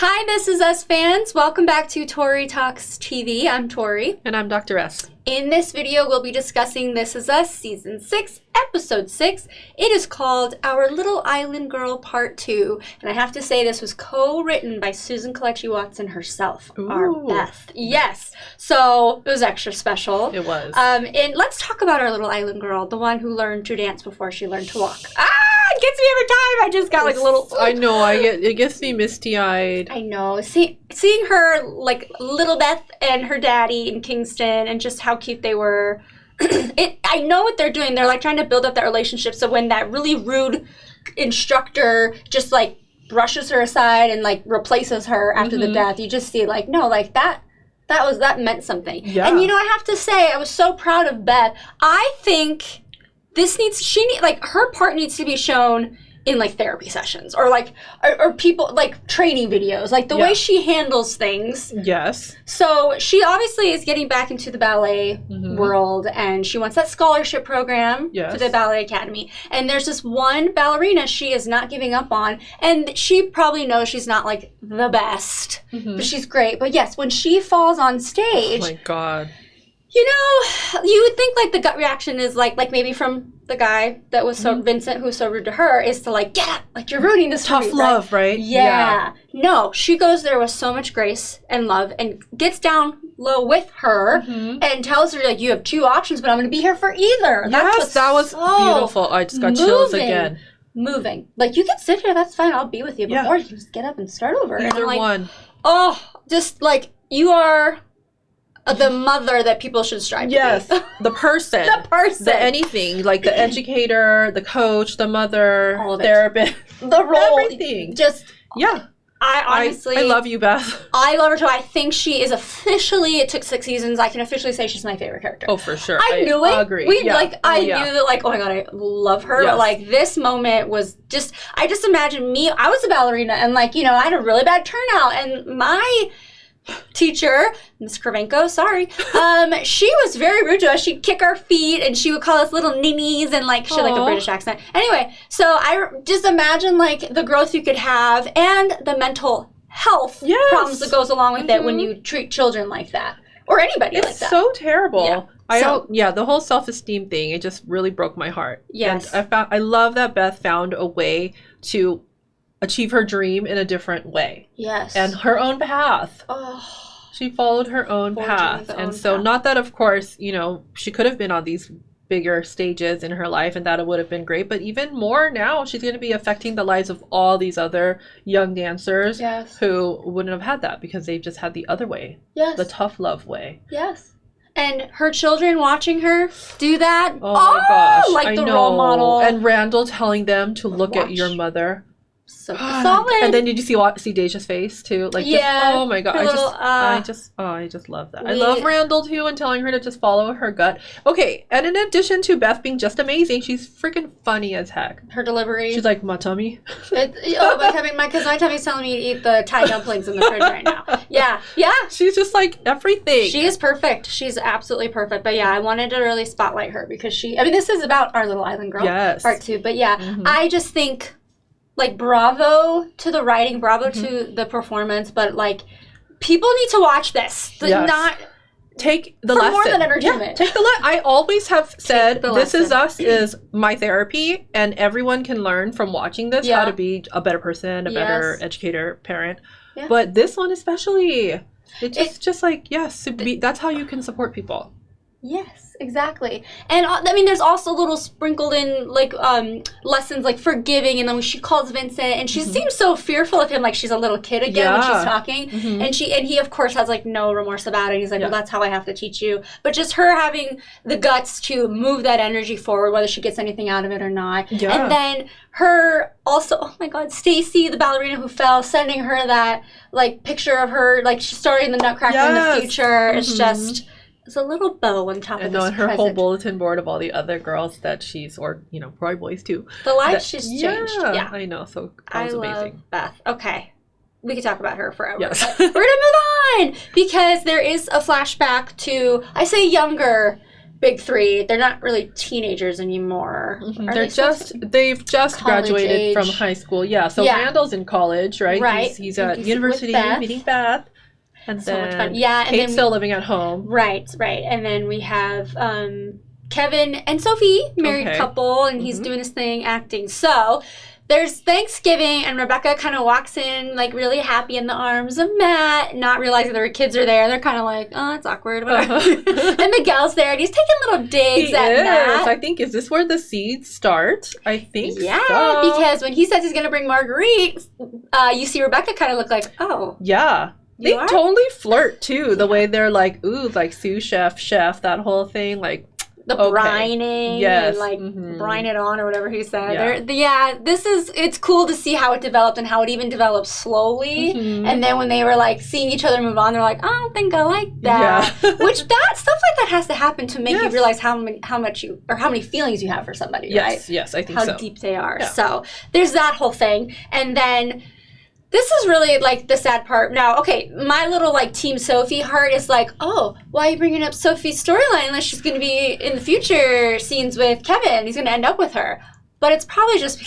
Hi, this is us fans. Welcome back to Tori Talks TV. I'm Tori. And I'm Dr. S. In this video, we'll be discussing This Is Us Season 6, Episode 6. It is called Our Little Island Girl Part 2. And I have to say this was co-written by Susan Kelechi Watson herself, our Beth. Yes. So it was extra special. It was. And let's talk about our little island girl, the one who learned to dance before she learned to walk. It gets me every time. I just got like a little... I know. it gets me misty-eyed. I know. Seeing her, like, little Beth and her daddy in Kingston and just how cute they were. I know what they're doing. They're, like, trying to build up that relationship. So when that really rude instructor just, like, brushes her aside and, like, replaces her after the death, you just see, like, no, like, that meant something. Yeah. And, you know, I have to say, I was so proud of Beth. I think... her part needs to be shown in, like, therapy sessions or, like, or people, like, training videos, like, the way she handles things. Yes. So she obviously is getting back into the ballet world, and she wants that scholarship program for the Ballet Academy. And there's this one ballerina she is not giving up on, and she probably knows she's not, like, the best, but she's great. But yes, when she falls on stage... Oh, my God. You know, you would think, like, the gut reaction is, like maybe from the guy that was so, Vincent, who was so rude to her, is to, like, get up, like, you're ruining this tough love, right? Yeah. No, she goes there with so much grace and love and gets down low with her and tells her, like, you have two options, but I'm going to be here for either. Yes, that was beautiful. I just got chills again. Moving. Like, you can sit here, that's fine, I'll be with you, or you can just get up and start over. Either one. Oh, just, like, you are... the mother that people should strive to be. Yes, the person. The anything. Like the educator, the coach, the mother, therapist. The role. Everything. Just, yeah. I honestly... I love you, Beth. I love her too. I think she is officially, it took 6 seasons, I can officially say she's my favorite character. Oh, for sure. I knew it. I agree. I knew that, like, oh my God, I love her. Yes. But, like, this moment was just, I just imagine me, I was a ballerina, and, like, you know, I had a really bad turnout, and my... teacher, Miss Kravenko, sorry, she was very rude to us. She'd kick our feet and she would call us little ninnies and, like, she had, like, a British accent. Anyway, so I just imagine, like, the growth you could have and the mental health problems that goes along with it when you treat children like that. Or anybody like that. It's so terrible. Yeah. The whole self-esteem thing, it just really broke my heart. Yes. And I love that Beth found a way to achieve her dream in a different way. Yes. And her own path. Oh. She followed her own path. And so not that, of course, you know, she could have been on these bigger stages in her life and that would have been great. But even more now, she's going to be affecting the lives of all these other young dancers who wouldn't have had that because they've just had the other way. Yes. The tough love way. Yes. And her children watching her do that. Oh my gosh. Like the role model. And Randall telling them to look at your mother. So solid. And then did you see Deja's face too? Like, oh my God, I just love that. I love Randall too, and telling her to just follow her gut. Okay, and in addition to Beth being just amazing, she's freaking funny as heck. Her delivery. She's like, my tummy. My tummy's telling me to eat the Thai dumplings in the fridge right now. Yeah. She's just like everything. She is perfect. She's absolutely perfect. But yeah, I wanted to really spotlight her because this is about our little island girl. Yes. Part 2. But yeah, I just think. Like, bravo to the writing, bravo to the performance, but, like, people need to watch this. Not take the lesson. More than entertainment. Yeah, take the lesson. I always have said, This Is Us is my therapy, and everyone can learn from watching this how to be a better person, a better educator, parent. Yeah. But this one especially, it's just like, that's how you can support people. Yes, exactly. And I mean, there's also little sprinkled in, like, lessons like forgiving, and then when she calls Vincent and she seems so fearful of him, like she's a little kid again when she's talking, and he of course has, like, no remorse about it. He's like, well, that's how I have to teach you. But just her having the guts to move that energy forward, whether she gets anything out of it or not. And then her also, oh my God, Stacy, the ballerina who fell, sending her that, like, picture of her, like, she's starting the Nutcracker in the future. It's just... It's a little bow on top of this and her whole bulletin board of all the other girls that she's, or, you know, probably boys too. The lives she's changed. Yeah, I know. So that was amazing. Love Beth. Okay. We could talk about her forever. Yes. We're going to move on because there is a flashback to, I say younger, big three. They're not really teenagers anymore. They've just graduated from high school. Yeah. So Randall's in college, right? Right. He's at university meeting Beth. And so then much fun. Yeah, and Kate's still living at home. Right. And then we have Kevin and Sophie, married couple, and he's doing his thing, acting. So there's Thanksgiving, and Rebecca kind of walks in, like, really happy in the arms of Matt, not realizing their kids are there. They're kind of like, oh, it's awkward. And Miguel's there, and he's taking little digs at Matt. I think, is this where the seeds start? I think so. Because when he says he's going to bring Marguerite, you see Rebecca kind of look like, oh. Yeah. They totally flirt, too, the way they're like, ooh, like sous chef, that whole thing, like. The brining, and like brine it on or whatever he said. It's cool to see how it developed and how it even developed slowly. And then when they were like seeing each other move on, they're like, I don't think I like that. Which stuff like that has to happen to make you realize how many feelings you have for somebody, right? Yes, I think how deep they are. Yeah. So there's that whole thing. And then this is really, like, the sad part. Now, okay, my little, like, Team Sophie heart is like, oh, why are you bringing up Sophie's storyline unless she's going to be in the future scenes with Kevin? He's going to end up with her. But it's probably just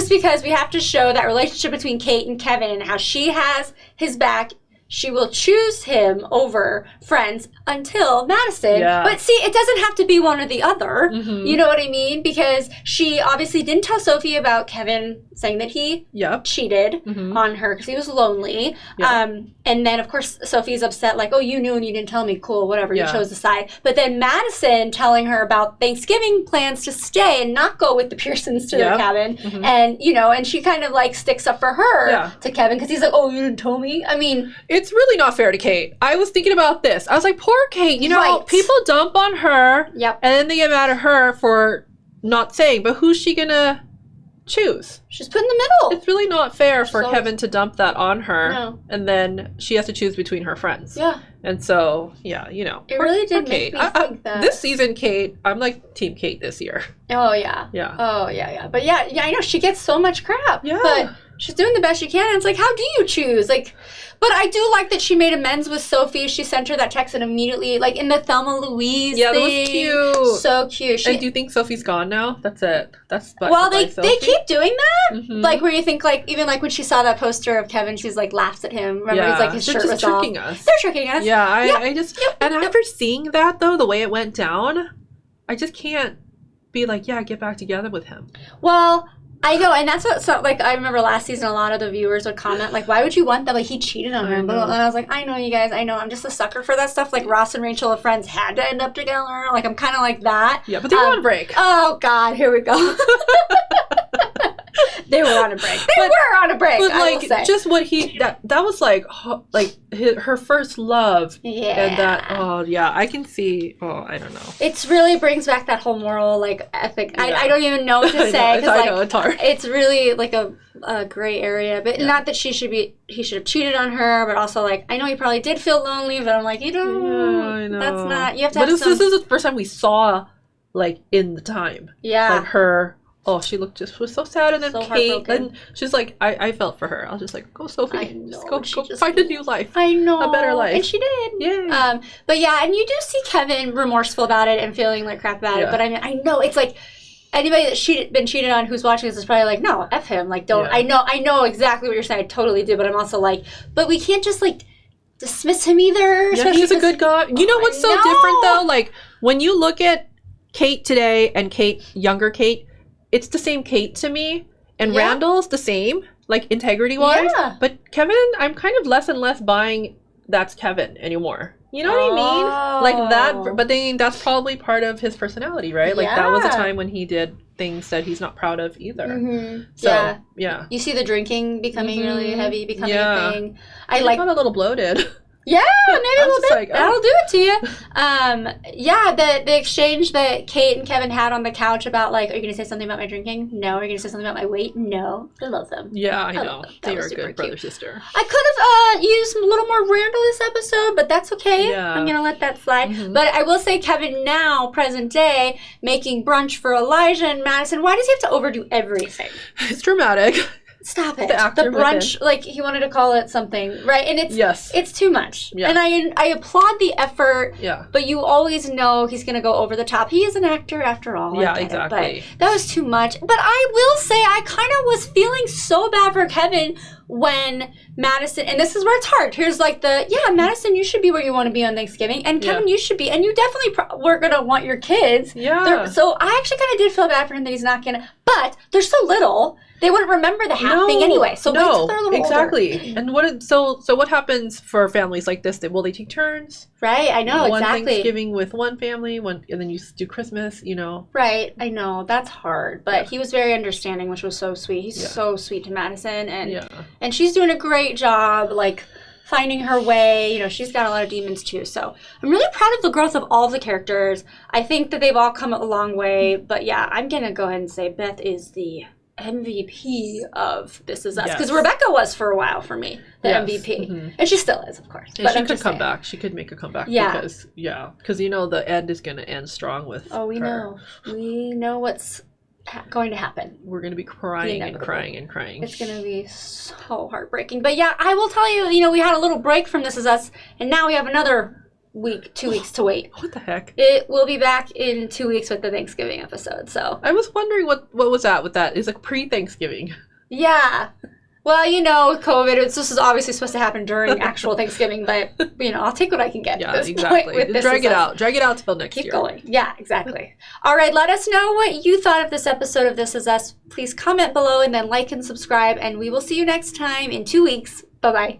because we have to show that relationship between Kate and Kevin and how she has his back. She will choose him over friends until Madison. Yeah. But see, it doesn't have to be one or the other. You know what I mean? Because she obviously didn't tell Sophie about Kevin saying that he cheated on her because he was lonely. And then, of course, Sophie's upset, like, oh, you knew and you didn't tell me. Cool, whatever, you chose the side. But then Madison telling her about Thanksgiving plans to stay and not go with the Pearsons to their cabin. And, and she kind of, like, sticks up for her to Kevin because he's like, oh, you didn't tell me? I mean... It's really not fair to Kate. I was thinking about this. I was like, poor Kate, people dump on her. And then they get mad at her for not saying, but who's she gonna choose? She's put in the middle. It's really not fair for Kevin to dump that on her. No. And then she has to choose between her friends. Yeah. And so, It really did make me think that. This season, Kate, I'm like Team Kate this year. Oh, yeah. Yeah. Oh, yeah. But yeah, I know. She gets so much crap. Yeah. But she's doing the best she can. And it's like, how do you choose? Like... But I do like that she made amends with Sophie. She sent her that text and immediately, like in the Thelma Louise thing. That was cute. So cute. And do you think Sophie's gone now? That's it. That's they keep doing that. Like where you think like even like when she saw that poster of Kevin, she's like laughs at him. Remember he's like his shirt was off. They're tricking us. They're tricking us. Yeah, I just and after seeing that though, the way it went down, I just can't be like, get back together with him. Well, I know, and that's what, like, I remember last season a lot of the viewers would comment, like, why would you want that? Like, he cheated on her. And I was like, I know, you guys, I know. I'm just a sucker for that stuff. Like, Ross and Rachel, the friends, had to end up together. Like, I'm kind of like that. Yeah, but they were on a break. Oh, God, here we go. They were on a break. They were on a break, but, like, just what that was, like her first love. Yeah. And that, I can see, I don't know. It really brings back that whole moral, like, ethic. Yeah. I don't even know what to say. I know, it's hard. It's really, like, a gray area. But not that he should have cheated on her, but also, like, I know he probably did feel lonely, but I'm like, I know. That's not, you have to have this is the first time we saw, like, in the time. Yeah. Like, her... Oh, she was so sad, and then so Kate, and she's like, I felt for her. I was just like, go Sophie, I know, go find a new life. I know, a better life, and she did. Yeah. But yeah, and you do see Kevin remorseful about it and feeling like crap about it. But I mean, I know it's like anybody that's been cheated on who's watching this is probably like, no, F him. Like, don't. Yeah. I know exactly what you're saying. I totally do, but I'm also like, but we can't just like dismiss him either. Yeah, he's a good guy. You know what's so different though? Like when you look at Kate today and younger Kate. It's the same Kate to me, and Randall's the same, like integrity-wise. Yeah. But Kevin, I'm kind of less and less buying that's Kevin anymore. You know what I mean? Like that, but then that's probably part of his personality, right? Like that was a time when he did things that he's not proud of either. So, yeah. You see the drinking becoming really heavy, becoming a thing. I got a little bloated. Yeah, maybe a little bit. Like, that'll do it to you. The exchange that Kate and Kevin had on the couch about like, are you going to say something about my drinking? No. Are you going to say something about my weight? No. I love them. Yeah, I know. They are good brother-sister. I could have used a little more Randall this episode, but that's okay. Yeah. I'm going to let that slide. But I will say Kevin now, present day, making brunch for Elijah and Madison. Why does he have to overdo everything? It's dramatic. Stop it. The actor brunch, like he wanted to call it something, right? And it's too much. Yeah. And I applaud the effort. Yeah. But you always know he's going to go over the top. He is an actor after all. Yeah, exactly. But that was too much. But I will say I kind of was feeling so bad for Kevin when Madison, and this is where it's hard. Here's like Madison, you should be where you want to be on Thanksgiving, and Kevin, you should be, and you definitely were gonna want your kids. Yeah. So I actually kind of did feel bad for him that he's not gonna. But they're so little. They wouldn't remember the thing anyway. So wait till they're a little exactly. older. And so what happens for families like this? Will they take turns? Right, I know, one exactly. Thanksgiving with one family, and then you do Christmas, Right, I know, that's hard. But he was very understanding, which was so sweet. He's so sweet to Madison, and she's doing a great job, like, finding her way. She's got a lot of demons too. So I'm really proud of the growth of all of the characters. I think that they've all come a long way. But yeah, I'm going to go ahead and say Beth is the MVP of This Is Us. Because Rebecca was for a while for me, the MVP. Mm-hmm. And she still is, of course. And she could come back. She could make a comeback. Yeah. Because the end is going to end strong with we know. We know what's going to happen. We're going to be crying and crying and crying. It's going to be so heartbreaking. But yeah, I will tell you, we had a little break from This Is Us, and now we have another 2 weeks to wait. What the heck? It will be back in 2 weeks with the Thanksgiving episode. So I was wondering what was that with that. It's like pre-Thanksgiving. Yeah. Well, COVID, this is obviously supposed to happen during actual Thanksgiving, but, I'll take what I can get at this point. Drag it out. Drag it out till next year. Keep going. Yeah, exactly. All right, let us know what you thought of this episode of This Is Us. Please comment below and then like and subscribe, and we will see you next time in 2 weeks. Bye-bye.